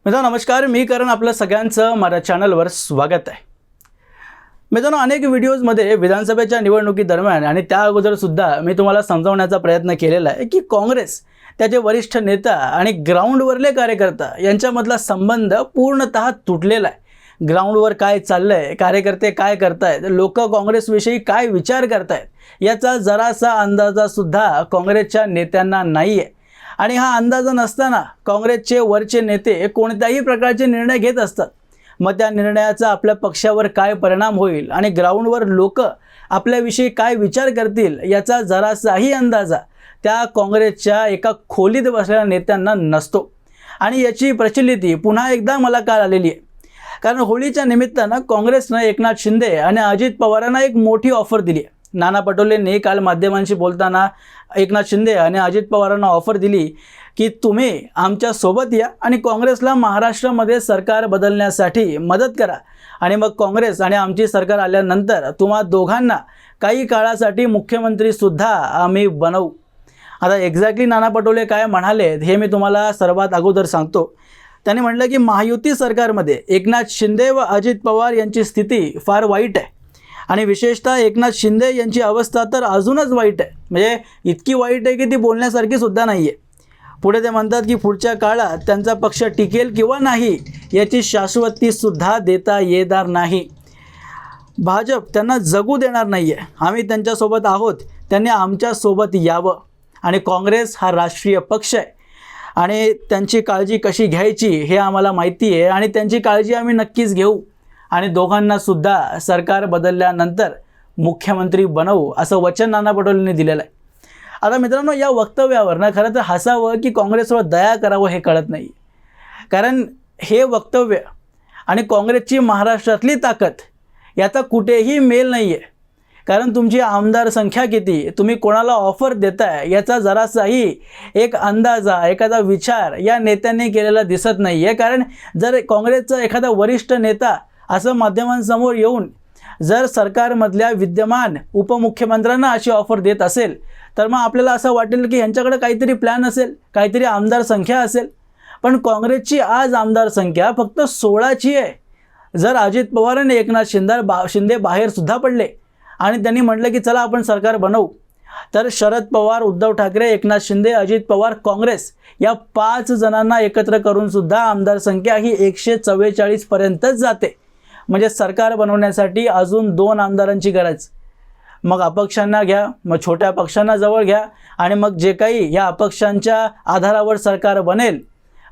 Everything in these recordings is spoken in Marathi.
मित्रांनो नमस्कार, मी करण आपलं सगळ्यांचं माझ्या चॅनलवर स्वागत आहे. मित्रांनो अनेक व्हिडिओजमध्ये विधानसभेच्या निवडणुकीदरम्यान आणि त्या अगोदर सुद्धा मी तुम्हाला समजावण्याचा प्रयत्न केलेला आहे की काँग्रेस, त्याचे वरिष्ठ नेता आणि ग्राउंडवरले कार्यकर्ता यांच्यामधला संबंध पूर्णतः तुटलेला आहे. ग्राउंडवर काय चाललंय, कार्यकर्ते काय करतायत, लोक काँग्रेसविषयी काय विचार करतायत याचा जरासा अंदाजा सुद्धा काँग्रेसच्या नेत्यांना नाही आहे. आणि हा अंदाज नसताना काँग्रेसचे वरचे नेते कोणत्याही प्रकारचे निर्णय घेत असतात. मग त्या निर्णयाचा आपल्या पक्षावर काय परिणाम होईल आणि ग्राउंडवर लोक आपल्याविषयी काय विचार करतील याचा जरासाही अंदाजा त्या काँग्रेसच्या एका खोलीत बसलेल्या नेत्यांना नसतो. आणि याची प्रचिती पुन्हा एकदा मला काल आलेली आहे. कारण होळीच्या निमित्तानं काँग्रेसनं एकनाथ शिंदे आणि अजित पवारांना एक मोठी ऑफर दिली आहे. नाना पटोलेंनी काल माध्यमांशी बोलताना एकनाथ शिंदे आणि अजित पवारांना ऑफर दिली की तुम्ही आमच्या सोबत या आणि काँग्रेसला महाराष्ट्रामध्ये सरकार बदलण्यासाठी मदत करा आणि मग काँग्रेस आणि आमची सरकार आल्यानंतर तुम्हा दोघांना काही काळासाठी मुख्यमंत्रीसुद्धा आम्ही बनवू. आता एक्झॅक्टली नाना पटोले काय म्हणाले हे मी तुम्हाला सर्वात अगोदर सांगतो. त्यांनी म्हटलं की महायुती सरकारमध्ये एकनाथ शिंदे व अजित पवार यांची स्थिती फार वाईट आहे आणि विशेषतः एकनाथ शिंदे यांची अवस्था तर अजूनच वाईट आहे. म्हणजे इतकी वाईट आहे की ती बोलण्यासारखी सुद्धा नाही आहे. पुढे ते म्हणतात की पुढच्या काळात त्यांचा पक्ष टिकेल किंवा नाही याची शाश्वतीसुद्धा देता येणार नाही. भाजप त्यांना जगू देणार नाही आहे. आम्ही त्यांच्यासोबत आहोत, त्यांनी आमच्यासोबत यावं. आणि काँग्रेस हा राष्ट्रीय पक्ष आहे आणि त्यांची काळजी कशी घ्यायची हे आम्हाला माहिती आहे आणि त्यांची काळजी आम्ही नक्कीच घेऊ आणि दोघांनासुद्धा सरकार बदलल्यानंतर मुख्यमंत्री बनवू असं वचन नाना पटोलेंनी दिलेलं आहे. आता मित्रांनो या वक्तव्यावर ना खरं तर हसावं की काँग्रेसवर दया करावं हे कळत नाही. कारण हे वक्तव्य आणि काँग्रेसची महाराष्ट्रातली ताकद याचा कुठेही मेल नाही आहे. कारण तुमची आमदार संख्या किती, तुम्ही कोणाला ऑफर देताय याचा जरासाही एक अंदाजा, एखादा विचार या नेत्यांनी केलेला दिसत नाही आहे. कारण जर काँग्रेसचा एखादा वरिष्ठ नेता असं माध्यमांसमोर येऊन जर सरकारमधल्या विद्यमान उपमुख्यमंत्र्यांना अशी ऑफर देत असेल तर मग आपल्याला असं वाटेल की यांच्याकडे काहीतरी प्लॅन असेल, काहीतरी आमदार संख्या असेल. पण काँग्रेसची आज आमदार संख्या फक्त 16ची आहे. जर अजित पवार आणि एकनाथ शिंदे बाहेरसुद्धा पडले आणि त्यांनी म्हटलं की चला आपण सरकार बनवू, तर शरद पवार, उद्धव ठाकरे, एकनाथ शिंदे, अजित पवार, काँग्रेस या 5 जणांना एकत्र करूनसुद्धा आमदार संख्या ही 144 पर्यंतच जाते. म्हणजे सरकार बनवण्यासाठी अजून 2 आमदारांची गरज. मग अपक्षांना घ्या, मग छोट्या पक्षांना जवळ घ्या आणि मग जे काही या अपक्षांच्या आधारावर सरकार बनेल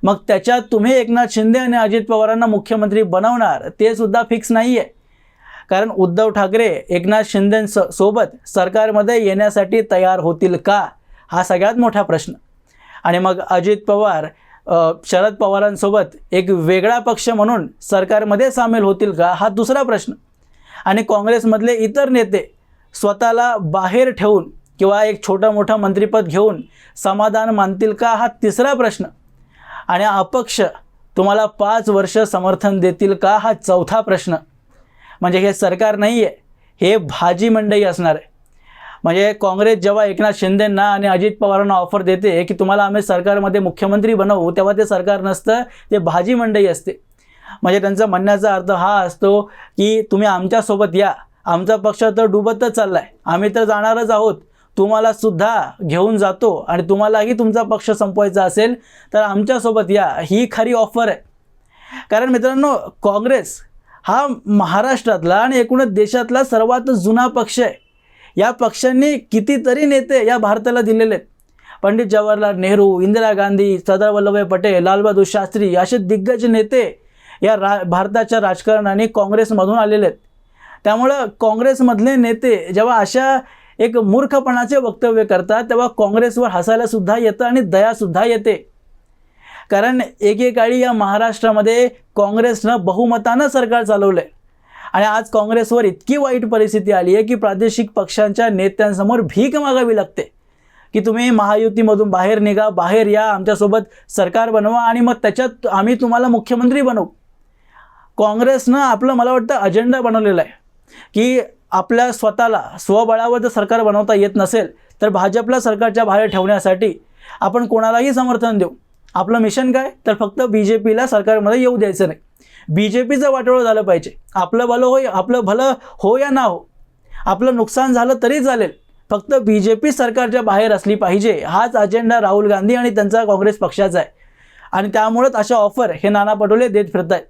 मग त्याच्यात तुम्ही एकनाथ शिंदे आणि अजित पवारांना मुख्यमंत्री बनवणार ते सुद्धा फिक्स नाही आहे. कारण उद्धव ठाकरे एकनाथ शिंदेसोबत सरकारमध्ये येण्यासाठी तयार होतील का हा सगळ्यात मोठा प्रश्न. आणि मग अजित पवार शरद पवारांसोबत एक वेगळा पक्ष म्हणून सरकारमध्ये सामील होतील का हा दुसरा प्रश्न. आणि काँग्रेसमधले इतर नेते स्वतःला बाहेर ठेवून किंवा एक छोटं मोठं मंत्रिपद घेऊन समाधान मानतील का हा तिसरा प्रश्न. आणि अपक्ष तुम्हाला 5 वर्ष समर्थन देतील का हा चौथा प्रश्न. म्हणजे हे सरकार नाही आहे, हे भाजी मंडई असणार आहे. म्हणजे काँग्रेस जेव्हा एकनाथ शिंदेंना आणि अजित पवारांना ऑफर देते की तुम्हाला आम्ही सरकारमध्ये मुख्यमंत्री बनवू, तेव्हा ते सरकार नसतं, ते भाजी मंडई असते. म्हणजे त्यांचा म्हणण्याचा अर्थ हा असतो की तुम्ही आमच्यासोबत या, आमचा पक्ष तर डुबतच चालला आहे, आम्ही तर जाणारच आहोत, तुम्हाला सुद्धा घेऊन जातो आणि तुम्हालाही तुमचा पक्ष संपवायचा असेल तर आमच्यासोबत या, ही खरी ऑफर आहे. कारण मित्रांनो काँग्रेस हा महाराष्ट्रातला आणि एकूणच देशातला सर्वात जुना पक्ष आहे. या पक्षांनी कितीतरी नेते या भारताला दिलेले आहेत. पंडित जवाहरलाल नेहरू, इंदिरा गांधी, सरदार वल्लभभाई पटेल, लालबहादूर शास्त्री असे दिग्गज नेते या भारताच्या राजकारणाने काँग्रेसमधून आलेले आहेत. त्यामुळं काँग्रेसमधले नेते जेव्हा अशा एक मूर्खपणाचे वक्तव्य करतात तेव्हा काँग्रेसवर हसायला सुद्धा येतं आणि दयासुद्धा येते. कारण एकेकाळी या महाराष्ट्रामध्ये काँग्रेसनं बहुमतानं सरकार चालवलं आहे आणि आज काँग्रेसवर इतकी वाईट परिस्थिती आली आहे की प्रादेशिक पक्षांच्या नेत्यांसमोर भीक मागावी लागते की तुम्ही महायुतीमधून बाहेर निघा, बाहेर या, आमच्यासोबत सरकार बनवा आणि मग त्याच्यात आम्ही तुम्हाला मुख्यमंत्री बनवू. काँग्रेसनं आपलं मला वाटतं अजेंडा बनवलेला आहे की आपल्या स्वतःला स्वबळावर जर सरकार बनवता येत नसेल तर भाजपला सरकारच्या बाहेर ठेवण्यासाठी आपण कोणालाही समर्थन देऊ. आपलं मिशन काय, तर फक्त BJPला सरकारमध्ये येऊ द्यायचं नाही, BJPचं वाटोळं झालं पाहिजे, आपलं भलं हो या ना हो, आपलं नुकसान झालं तरी चालेल, फक्त BJP सरकारच्या बाहेर असली पाहिजे, हाच अजेंडा राहुल गांधी आणि त्यांचा काँग्रेस पक्षाचा आहे. आणि त्यामुळेच अशा ऑफर हे नाना पटोले देत फिरत आहेत.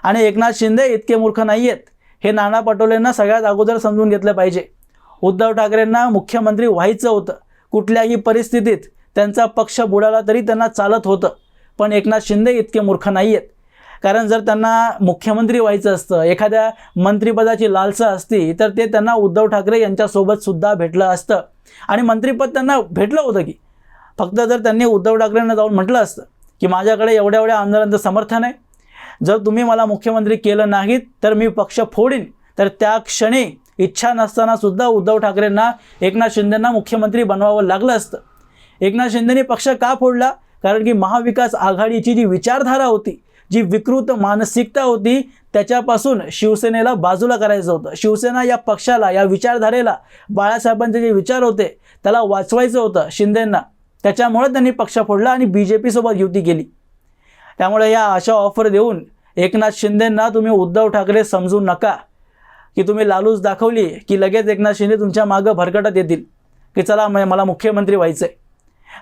आणि एकनाथ शिंदे इतके मूर्ख नाही आहेत, हे नाना पटोलेंना सगळ्यात अगोदर समजून घेतलं पाहिजे. उद्धव ठाकरेंना मुख्यमंत्री व्हायचं होतं, कुठल्याही परिस्थितीत त्यांचा पक्ष बुडाला तरी त्यांना चालत होतं, पण एकनाथ शिंदे इतके मूर्ख नाही आहेत. कारण जर त्यांना मुख्यमंत्री व्हायचं असतं, एखाद्या मंत्रिपदाची लालसा असती, तर ते त्यांना उद्धव ठाकरे यांच्यासोबत सुद्धा भेटलं असतं आणि मंत्रिपद त्यांना भेटलं होतं की. फक्त जर त्यांनी उद्धव ठाकरेंना जाऊन म्हटलं असतं की माझ्याकडे एवढ्या आमदारांचं समर्थन आहे, जर तुम्ही मला मुख्यमंत्री केलं नाहीत तर मी पक्ष फोडीन, तर त्या क्षणी इच्छा नसताना सुद्धा उद्धव ठाकरेंना एकनाथ शिंदेंना मुख्यमंत्री बनवावं लागलं असतं. एकनाथ शिंदेंनी पक्ष का फोडला, कारण की महाविकास आघाडीची जी विचारधारा होती, जी विकृत मानसिकता होती, त्याच्यापासून शिवसेनेला बाजूला करायचं होतं. शिवसेना या पक्षाला, या विचारधारेला, बाळासाहेबांचे जे विचार होते त्याला वाचवायचं होतं शिंदेंना. त्याच्यामुळे त्यांनी पक्ष फोडला आणि BJP सोबत युती केली. त्यामुळे या अशा ऑफर देऊन एकनाथ शिंदेंना तुम्ही उद्धव ठाकरे समजू नका की तुम्ही लालूच दाखवली की लगेच एकनाथ शिंदे तुमच्या मागं भरकटत येतील की चला मला मुख्यमंत्री व्हायचं आहे.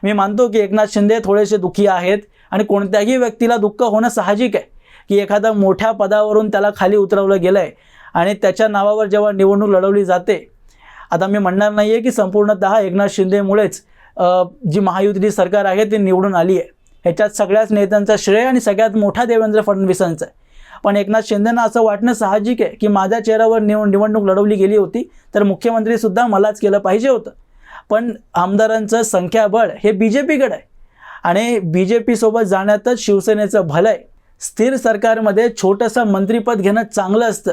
मी मानतो की एकनाथ शिंदे थोडेसे दुःखी आहेत आणि कोणत्याही व्यक्तीला दुःख होणं साहजिक आहे की एखादा मोठ्या पदावरून त्याला खाली उतरवलं गेलं आहे आणि त्याच्या नावावर जेव्हा निवडणूक लढवली जाते. आता मी म्हणणार नाही आहे की संपूर्णतः एकनाथ शिंदेमुळेच जी महायुतीची सरकार आहे ती निवडून आली आहे, ह्याच्यात सगळ्याच नेत्यांचा श्रेय आणि सगळ्यात मोठा देवेंद्र फडणवीसांचा आहे. पण एकनाथ शिंदेंना असं वाटणं साहजिक आहे की माझ्या चेहऱ्यावर निवडणूक लढवली गेली होती तर मुख्यमंत्रीसुद्धा मलाच केलं पाहिजे होतं. पण आमदारांचं संख्याबळ हे BJPकडे आहे आणि BJP सोबत जाण्यातच शिवसेनेचं भलं आहे. स्थिर सरकारमध्ये छोटंसं मंत्रिपद घेणं चांगलं असतं.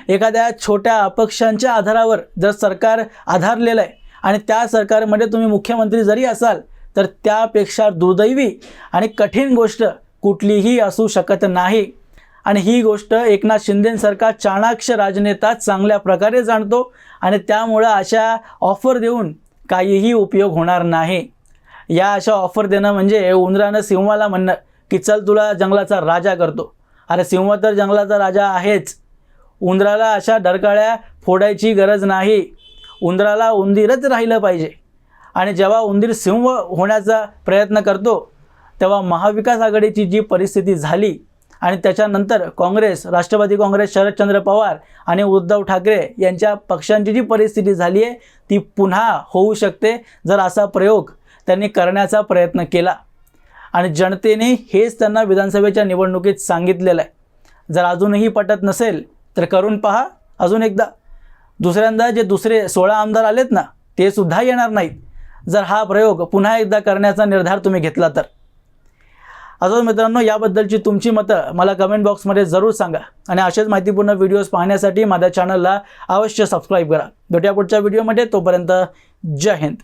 एखाद्या छोट्या अपक्षांच्या आधारावर जर सरकार आधारलेलं आहे आणि त्या सरकारमध्ये तुम्ही मुख्यमंत्री जरी असाल तर त्यापेक्षा दुर्दैवी आणि कठीण गोष्ट कुठलीही असू शकत नाही. आणि ही गोष्ट एकनाथ शिंदेंसारखा चाणाक्ष राजनेता चांगल्या प्रकारे जाणतो आणि त्यामुळं अशा ऑफर देऊन काहीही उपयोग होणार नाही. या अशा ऑफर देणं म्हणजे उंदरानं सिंहाला म्हणणं की चल तुला जंगलाचा राजा करतो. अरे सिंह तर जंगलाचा राजा आहेच. उंदराला अशा डरकाळ्या फोडायची गरज नाही. उंदराला उंदीरच राहिलं पाहिजे. आणि जेव्हा उंदीर सिंह होण्याचा प्रयत्न करतो तेव्हा महाविकास आघाडीची जी परिस्थिती झाली आणि त्याच्यानंतर काँग्रेस, राष्ट्रवादी काँग्रेस, शरदचंद्र पवार आणि उद्धव ठाकरे यांच्या पक्षांची जी परिस्थिती झाली आहे ती पुन्हा होऊ शकते जर असा प्रयोग त्यांनी करण्याचा प्रयत्न केला. आणि जनतेने हेच त्यांना विधानसभेच्या निवडणुकीत सांगितलेलं आहे. जर अजूनही पटत नसेल तर करून पहा अजून एकदा. दुसऱ्यांदा जे दुसरे 16 आमदार आलेत ना ते सुद्धा येणार नाहीत जर हा प्रयोग पुन्हा एकदा करण्याचा निर्धार तुम्ही घेतला तर. अजून मित्रांनो, याबद्दलची तुमची मतं मला कमेंट बॉक्समध्ये जरूर सांगा आणि असेच माहितीपूर्ण व्हिडिओज पाहण्यासाठी माझ्या चॅनलला अवश्य सबस्क्राईब करा. भेटूया पुढच्या व्हिडिओमध्ये. तोपर्यंत जय हिंद.